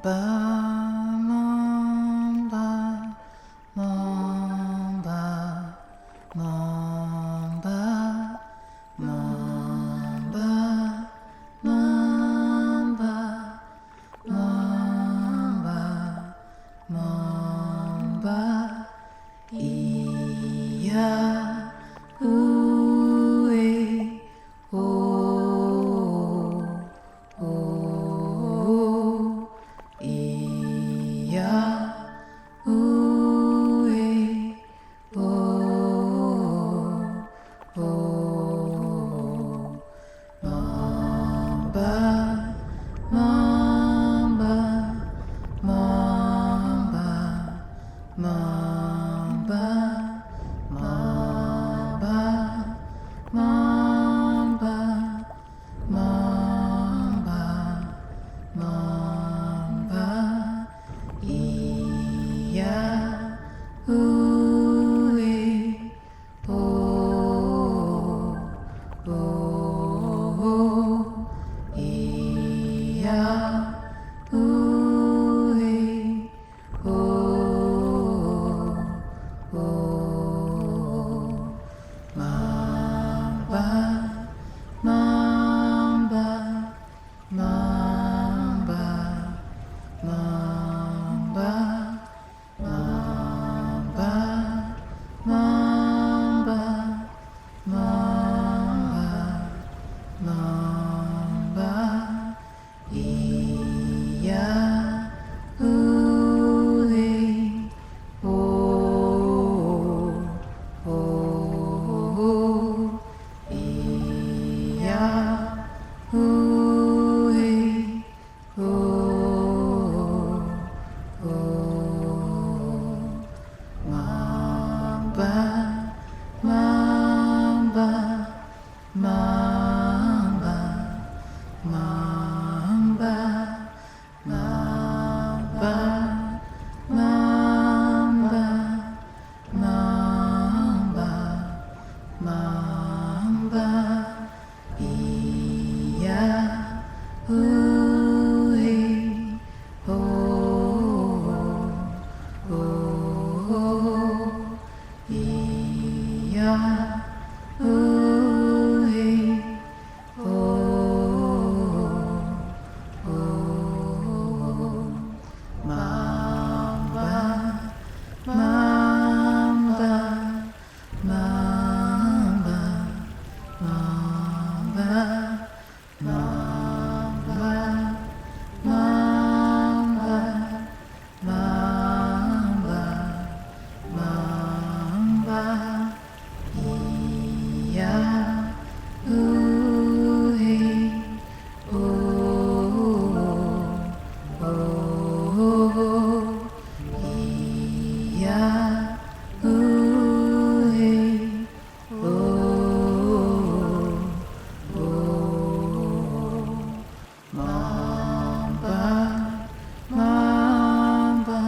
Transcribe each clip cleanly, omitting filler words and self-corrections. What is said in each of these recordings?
Mamba, mamba, mamba, mamba, mamba, mamba, mamba, mamba, iya, ue, oh, oh, iya, ue, oh, oh, mamba, mamba, mamba, mamba, mamba, mamba, mamba, mamba, iya, ue, oh, oh, iya, ue, oh, oh, mamba, mamba, mamba, mamba, mamba, mamba, mamba, mamba, iya, ue, oh, oh, iya, ue, oh, oh, mamba, mamba, mamba, mamba, mamba, mamba, mamba, mamba, iya, ue, oh, oh, iya, ue, oh, oh, mamba, mamba, mamba, mamba, mamba, mamba, mamba, mamba, iya, ue, oh, oh, iya, ue, oh, oh, mamba, mamba, mamba, mamba, mamba, mamba, mamba, mamba, iya, ue, oh, oh, iya, ue, oh, oh, mamba, mamba,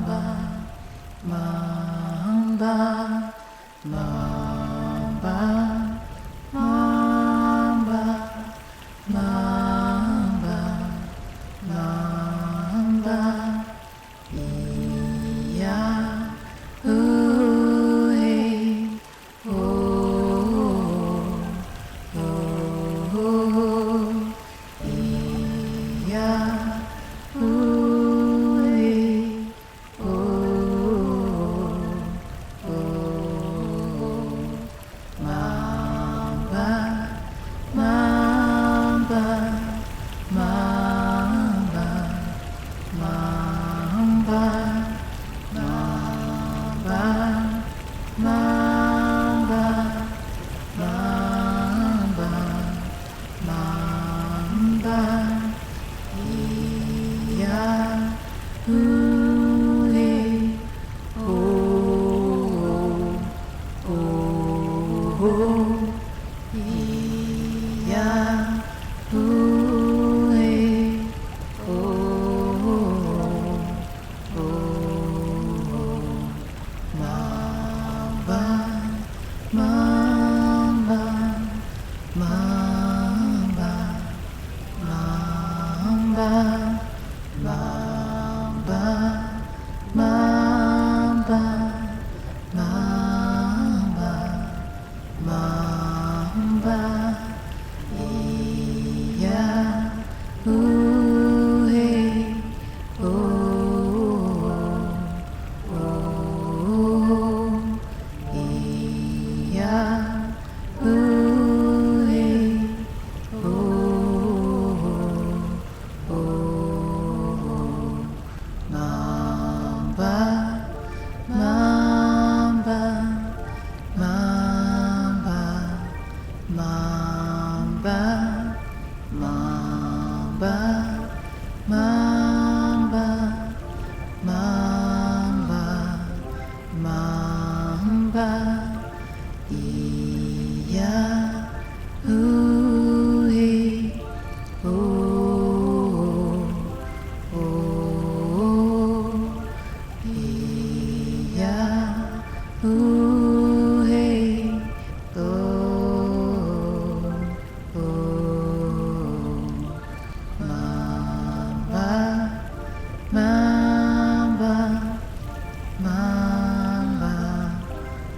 mamba, mamba, mamba, mamba, mamba, mamba, iya, ue, oh, oh, iya, ue, oh, oh, mamba, mamba, mamba, mamba, ooh, hey, oh, oh, yeah, ooh, hey, oh, oh, mamba, mamba, mamba,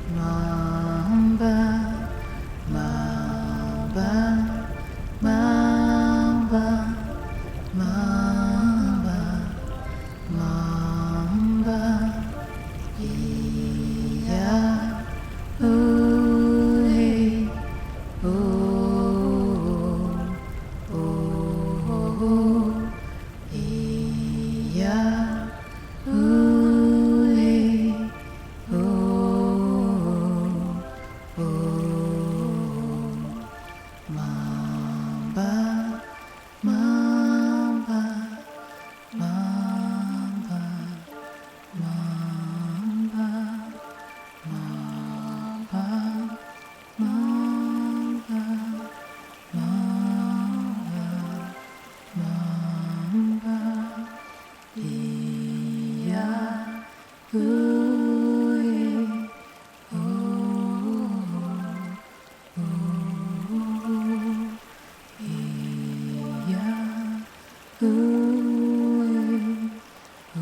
mamba, mamba, mamba, mamba, mamba, yeah, ooh, hey, oh, oh, yeah, ooh, hey, oh, oh, mamba, mamba, mamba, mamba, mamba, mamba, mamba, mamba, yeah, ooh, yeah, oh, oh, yeah, ooh, oh.